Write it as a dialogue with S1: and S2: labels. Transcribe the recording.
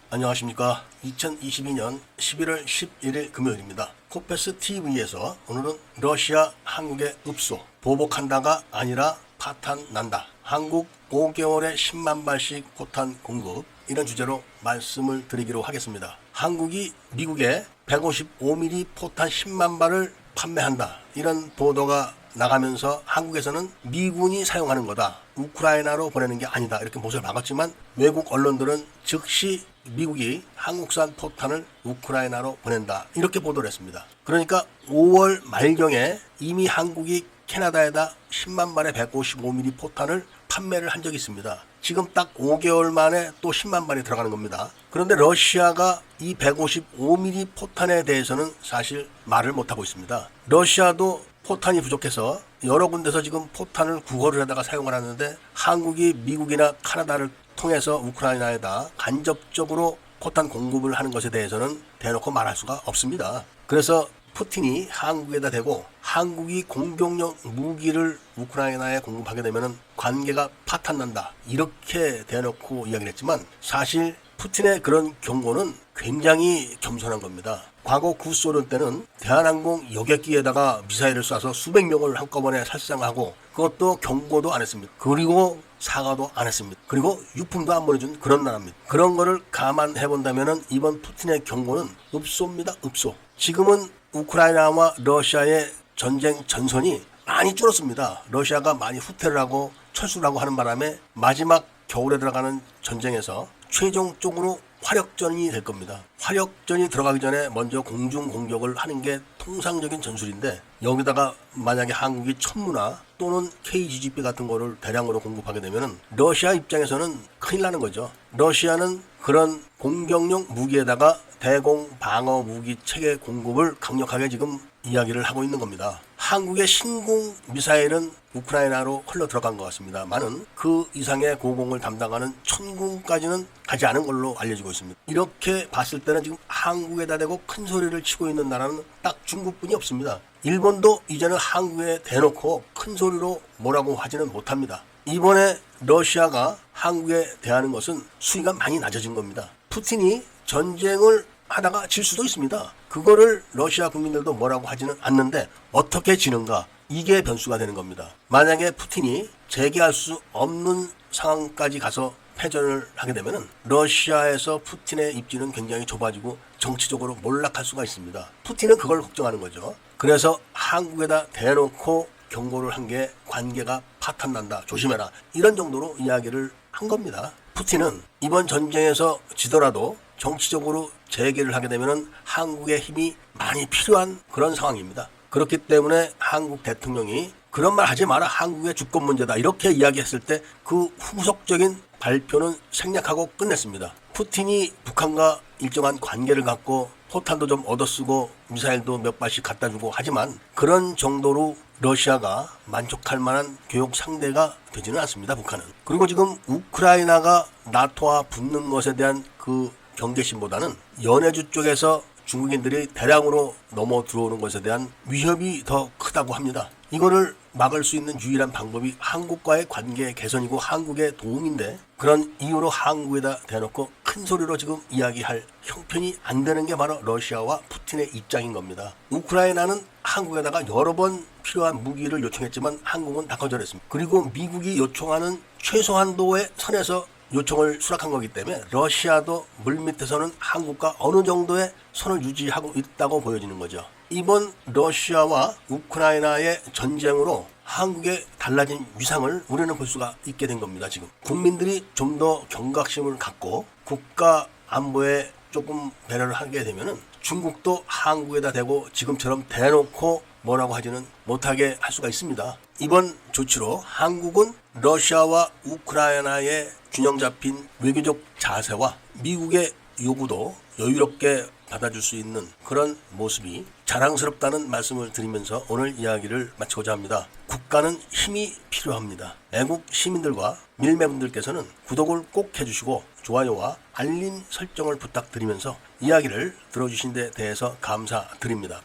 S1: 안녕하십니까. 2022년 11월 11일 금요일입니다. 코페스 TV에서 오늘은 러시아 한국의 읍소 보복한다가 아니라 파탄 난다. 한국 5개월에 10만 발씩 포탄 공급, 이런 주제로 말씀을 드리기로 하겠습니다. 한국이 미국에 155mm 포탄 10만 발을 판매한다, 이런 보도가 나가면서 한국에서는 미군이 사용하는 거다, 우크라이나로 보내는 게 아니다, 이렇게 못을 박았지만 외국 언론들은 즉시 미국이 한국산 포탄을 우크라이나로 보낸다, 이렇게 보도를 했습니다. 그러니까 5월 말경에 이미 한국이 캐나다에다 10만 발의 155mm 포탄을 판매를 한 적이 있습니다. 지금 딱 5개월 만에 또 10만 발이 들어가는 겁니다. 그런데 러시아가 이 155mm 포탄에 대해서는 사실 말을 못하고 있습니다. 러시아도 포탄이 부족해서 여러 군데서 지금 포탄을 구걸을 하다가 사용을 하는데, 한국이 미국이나 카나다를 통해서 우크라이나에다 간접적으로 포탄 공급을 하는 것에 대해서는 대놓고 말할 수가 없습니다. 그래서 푸틴이 한국에다 대고 한국이 공격용 무기를 우크라이나에 공급하게 되면 관계가 파탄난다, 이렇게 대놓고 이야기를 했지만, 사실 푸틴의 그런 경고는 굉장히 겸손한 겁니다. 과거 구소련 때는 대한항공 여객기에다가 미사일을 쏴서 수백 명을 한꺼번에 살상하고 그것도 경고도 안 했습니다. 그리고 사과도 안 했습니다. 그리고 유품도 안 보내준 그런 나라입니다. 그런 거를 감안해 본다면 이번 푸틴의 경고는 읍소입니다. 읍소. 지금은 우크라이나와 러시아의 전쟁 전선이 많이 줄었습니다. 러시아가 많이 후퇴를 하고 철수를 하고 하는 바람에 마지막 겨울에 들어가는 전쟁에서 최종적으로 화력전이 될 겁니다. 화력전이 들어가기 전에 먼저 공중 공격을 하는 게 통상적인 전술인데, 여기다가 만약에 한국이 천무나 또는 KGB 같은 거를 대량으로 공급하게 되면 러시아 입장에서는 큰일 나는 거죠. 러시아는 그런 공격용 무기에다가 대공 방어 무기 체계 공급을 강력하게 지금 이야기를 하고 있는 겁니다. 한국의 신공 미사일은 우크라이나로 흘러 들어간 것 같습니다만은 그 이상의 고공을 담당하는 천궁까지는 가지 않은 걸로 알려지고 있습니다. 이렇게 봤을 때는 지금 한국에다 대고 큰 소리를 치고 있는 나라는 딱 중국뿐이 없습니다. 일본도 이제는 한국에 대놓고 큰 소리로 뭐라고 하지는 못합니다. 이번에 러시아가 한국에 대하는 것은 수위가 많이 낮아진 겁니다. 푸틴이 전쟁을 하다가 질 수도 있습니다. 그거를 러시아 국민들도 뭐라고 하지는 않는데 어떻게 지는가, 이게 변수가 되는 겁니다. 만약에 푸틴이 재개할 수 없는 상황까지 가서 패전을 하게 되면 러시아에서 푸틴의 입지는 굉장히 좁아지고 정치적으로 몰락할 수가 있습니다. 푸틴은 그걸 걱정하는 거죠. 그래서 한국에다 대놓고 경고를 한 게 관계가 파탄난다, 조심해라, 이런 정도로 이야기를 한 겁니다. 푸틴은 이번 전쟁에서 지더라도 정치적으로 재개를 하게 되면 한국의 힘이 많이 필요한 그런 상황입니다. 그렇기 때문에 한국 대통령이 그런 말 하지 마라, 한국의 주권 문제다, 이렇게 이야기했을 때 그 후속적인 발표는 생략하고 끝냈습니다. 푸틴이 북한과 일정한 관계를 갖고 포탄도 좀 얻어쓰고 미사일도 몇 발씩 갖다 주고 하지만 그런 정도로 러시아가 만족할 만한 교역 상대가 되지는 않습니다, 북한은. 그리고 지금 우크라이나가 나토와 붙는 것에 대한 그 경계심보다는 연해주 쪽에서 중국인들이 대량으로 넘어 들어오는 것에 대한 위협이 더 크다고 합니다. 이거를 막을 수 있는 유일한 방법이 한국과의 관계 개선이고 한국의 도움인데, 그런 이유로 한국에다 대놓고 큰 소리로 지금 이야기할 형편이 안 되는 게 바로 러시아와 푸틴의 입장인 겁니다. 우크라이나는 한국에다가 여러 번 필요한 무기를 요청했지만 한국은 다 거절했습니다. 그리고 미국이 요청하는 최소한도의 선에서 요청을 수락한 거기 때문에 러시아도 물밑에서는 한국과 어느 정도의 선을 유지하고 있다고 보여지는 거죠. 이번 러시아와 우크라이나의 전쟁으로 한국의 달라진 위상을 우리는 볼 수가 있게 된 겁니다. 지금 국민들이 좀 더 경각심을 갖고 국가 안보에 조금 배려를 하게 되면은 중국도 한국에다 대고 지금처럼 대놓고 뭐라고 하지는 못하게 할 수가 있습니다. 이번 조치로 한국은 러시아와 우크라이나의 균형 잡힌 외교적 자세와 미국의 요구도 여유롭게 받아줄 수 있는 그런 모습이 자랑스럽다는 말씀을 드리면서 오늘 이야기를 마치고자 합니다. 국가는 힘이 필요합니다. 애국 시민들과 밀매분들께서는 구독을 꼭 해주시고 좋아요와 알림 설정을 부탁드리면서 이야기를 들어주신 데 대해서 감사드립니다.